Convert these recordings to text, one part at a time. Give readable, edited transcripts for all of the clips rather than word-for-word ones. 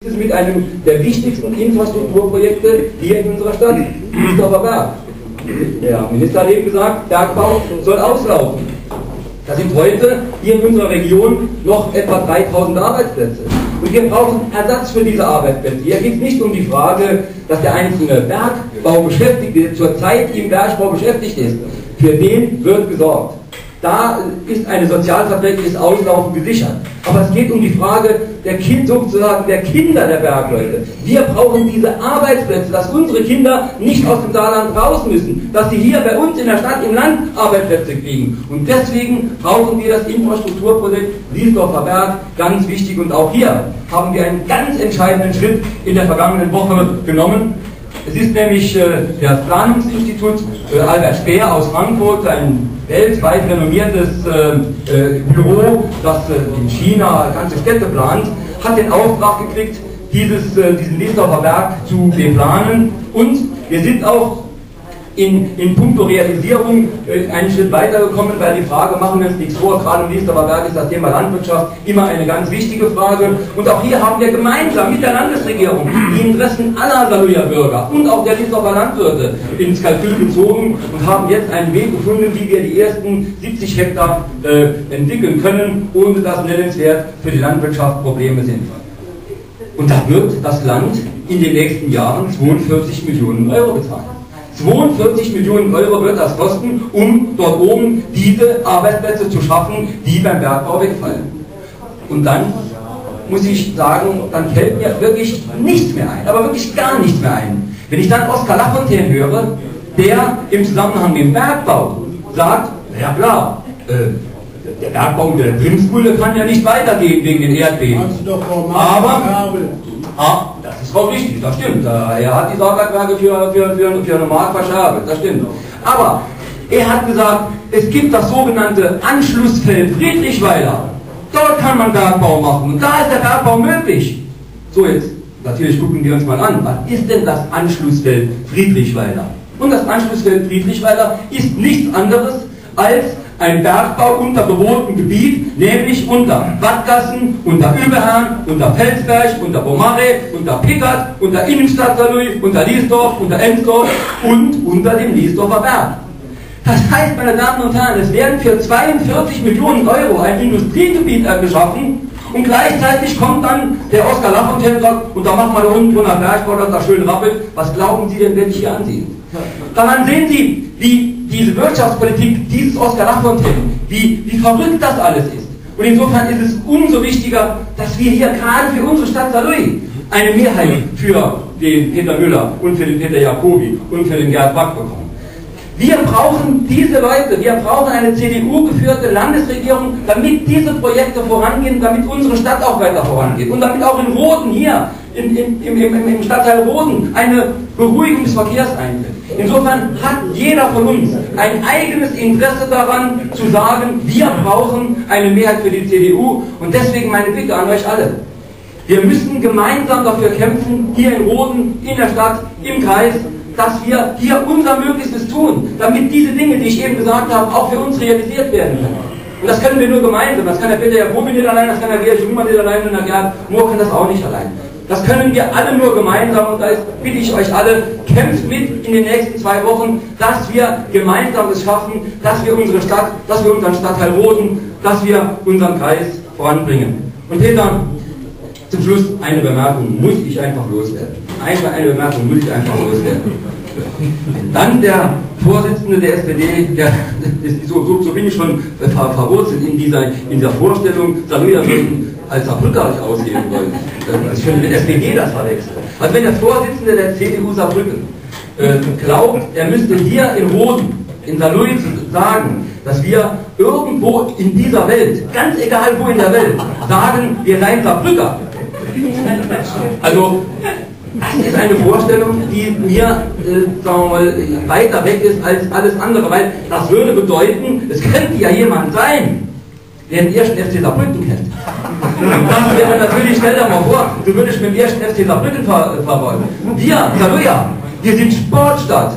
Das ist mit einem der wichtigsten Infrastrukturprojekte hier in unserer Stadt, Liesdorfer Berg. Der Minister hat eben gesagt, Bergbau soll auslaufen. Das sind heute hier in unserer Region noch etwa 3000 Arbeitsplätze. Und wir brauchen Ersatz für diese Arbeitsplätze. Hier geht es nicht um die Frage, dass der einzelne Bergbaubeschäftigte zurzeit im Bergbau beschäftigt ist. Für den wird gesorgt. Da ist ein sozialverträgliches Auslaufen gesichert. Aber es geht um die Frage der sozusagen der Kinder der Bergleute. Wir brauchen diese Arbeitsplätze, dass unsere Kinder nicht aus dem Saarland raus müssen, dass sie hier bei uns in der Stadt, im Land Arbeitsplätze kriegen. Und deswegen brauchen wir das Infrastrukturprojekt Liesdorfer Berg, ganz wichtig. Und auch hier haben wir einen ganz entscheidenden Schritt in der vergangenen Woche genommen. Es ist nämlich das Planungsinstitut Albert Speer aus Frankfurt, ein weltweit renommiertes Büro, das in China ganze Städte plant, hat den Auftrag gekriegt, diesen Liesdorfer Berg zu beplanen. Und wir sind auch in puncto Realisierung einen Schritt weitergekommen, weil die Frage, machen wir uns nichts vor, gerade im Liesdorfer Berg ist das Thema Landwirtschaft immer eine ganz wichtige Frage. Und auch hier haben wir gemeinsam mit der Landesregierung die Interessen aller Saarlouier Bürger und auch der Liesdorfer Landwirte ins Kalkül gezogen und haben jetzt einen Weg gefunden, wie wir die ersten 70 Hektar entwickeln können, ohne dass nennenswert für die Landwirtschaft Probleme sind. Und da wird das Land in den nächsten Jahren 42 Millionen Euro bezahlen. 42 Millionen Euro wird das kosten, um dort oben diese Arbeitsplätze zu schaffen, die beim Bergbau wegfallen. Und dann muss ich sagen, dann fällt mir wirklich nichts mehr ein, aber wirklich gar nichts mehr ein. Wenn ich dann Oskar Lafontaine höre, der im Zusammenhang mit dem Bergbau sagt, ja klar, der Bergbau unter der Grimsmühle kann ja nicht weitergehen wegen den Erdbeben. Aber das ist auch richtig, das stimmt. Er hat die Sauerbergwerke für eine Mark verschärft, das stimmt. Aber er hat gesagt, es gibt das sogenannte Anschlussfeld Friedrichweiler. Dort kann man Bergbau machen und da ist der Bergbau möglich. So, jetzt natürlich gucken wir uns mal an, was ist denn das Anschlussfeld Friedrichweiler? Und das Anschlussfeld Friedrichweiler ist nichts anderes als ein Bergbau unter bewohntem Gebiet, nämlich unter Wattgassen, unter Überherrn, unter Felsberg, unter Bomare, unter Pickert, unter Innenstadt Saarlouis, unter Liesdorf, unter Ensdorf und unter dem Liesdorfer Berg. Das heißt, meine Damen und Herren, es werden für 42 Millionen Euro ein Industriegebiet geschaffen und gleichzeitig kommt dann der Oskar Lafontaine und sagt, und da machen wir da unten drunter Bergbau, dass das schön rappelt. Was glauben Sie denn, wenn ich hier ansehe? Daran sehen Sie, wie diese Wirtschaftspolitik dieses Oskar Lafontaine, wie verrückt das alles ist. Und insofern ist es umso wichtiger, dass wir hier gerade für unsere Stadt Saarlouis eine Mehrheit für den Peter Müller und für den Peter Jacobi und für den Gerd Wack bekommen. Wir brauchen diese Leute, wir brauchen eine CDU-geführte Landesregierung, damit diese Projekte vorangehen, damit unsere Stadt auch weiter vorangeht und damit auch in Roden hier, im Stadtteil Roden, eine Beruhigung des Verkehrs eintritt. Insofern hat jeder von uns ein eigenes Interesse daran, zu sagen, wir brauchen eine Mehrheit für die CDU und deswegen meine Bitte an euch alle. Wir müssen gemeinsam dafür kämpfen, hier in Roden, in der Stadt, im Kreis, dass wir hier unser Möglichstes tun, damit diese Dinge, die ich eben gesagt habe, auch für uns realisiert werden können. Und das können wir nur gemeinsam. Das kann der Peter Jacobi nicht allein, das kann der Georg Schumann nicht allein und der Gerd Mohr kann das auch nicht allein. Das können wir alle nur gemeinsam und da bitte ich euch alle, kämpft mit in den nächsten 2 Wochen, dass wir gemeinsam es schaffen, dass wir unsere Stadt, dass wir unseren Stadtteil Roden, dass wir unseren Kreis voranbringen. Und Peter, zum Schluss eine Bemerkung muss ich einfach loswerden. Eine Bemerkung muss ich einfach loswerden. Dann der Vorsitzende der SPD, so bin ich schon verwurzelt in dieser Vorstellung, Saarlouier würden als Saarbrücker nicht aussehen wollen. Das ist schon mit SPD das verwechselt. Also wenn der Vorsitzende der CDU Saarbrücken glaubt, er müsste hier in Roden, in Saarlouis sagen, dass wir irgendwo in dieser Welt, ganz egal wo in der Welt, sagen, wir seien Saarbrücker. Also, das ist eine Vorstellung, die mir, sagen wir mal, weiter weg ist als alles andere, weil das würde bedeuten, es könnte ja jemand sein, der den ersten FC Saarbrücken kennt. Das wäre natürlich, stell dir mal vor, du würdest mit dem ersten FC Saarbrücken verfolgen. Wir, Saarlouier, wir sind Sportstadt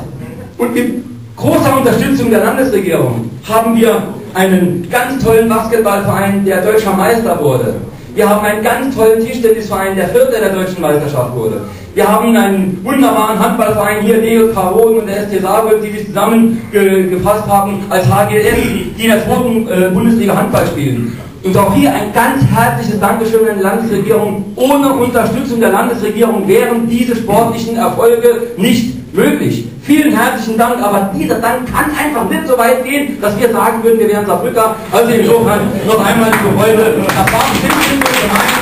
und mit großer Unterstützung der Landesregierung haben wir einen ganz tollen Basketballverein, der deutscher Meister wurde. Wir haben einen ganz tollen Tischtennisverein, der Vierte der deutschen Meisterschaft wurde. Wir haben einen wunderbaren Handballverein hier, DJK Roden und der ST Saarbrücken, die sich zusammengefasst haben als HGS, die in der 2. Bundesliga Handball spielen. Und auch hier ein ganz herzliches Dankeschön an die Landesregierung. Ohne Unterstützung der Landesregierung wären diese sportlichen Erfolge nicht möglich. Vielen herzlichen Dank, aber dieser Dank kann einfach nicht so weit gehen, dass wir sagen würden, wir wären Saarbrücker. Also insofern noch einmal die Freude. Das war bestimmt gemeint.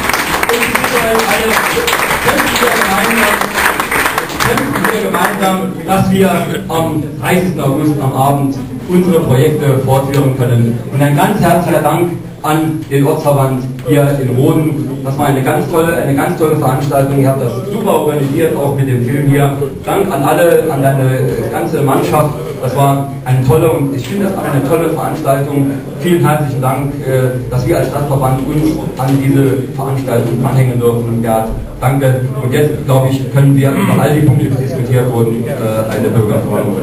Gemeinsam, dass wir am 30. August am Abend unsere Projekte fortführen können. Und ein ganz herzlicher Dank an den Ortsverband hier in Roden. Das war eine ganz tolle Veranstaltung. Ihr habt das super organisiert, auch mit dem Film hier. Dank an alle, an deine ganze Mannschaft. Das war eine tolle und ich finde das auch eine tolle Veranstaltung. Vielen herzlichen Dank, dass wir als Stadtverband uns an diese Veranstaltung anhängen dürfen. Ja, danke. Und jetzt, glaube ich, können wir über all die Punkte, die diskutiert wurden, eine Bürgerverordnung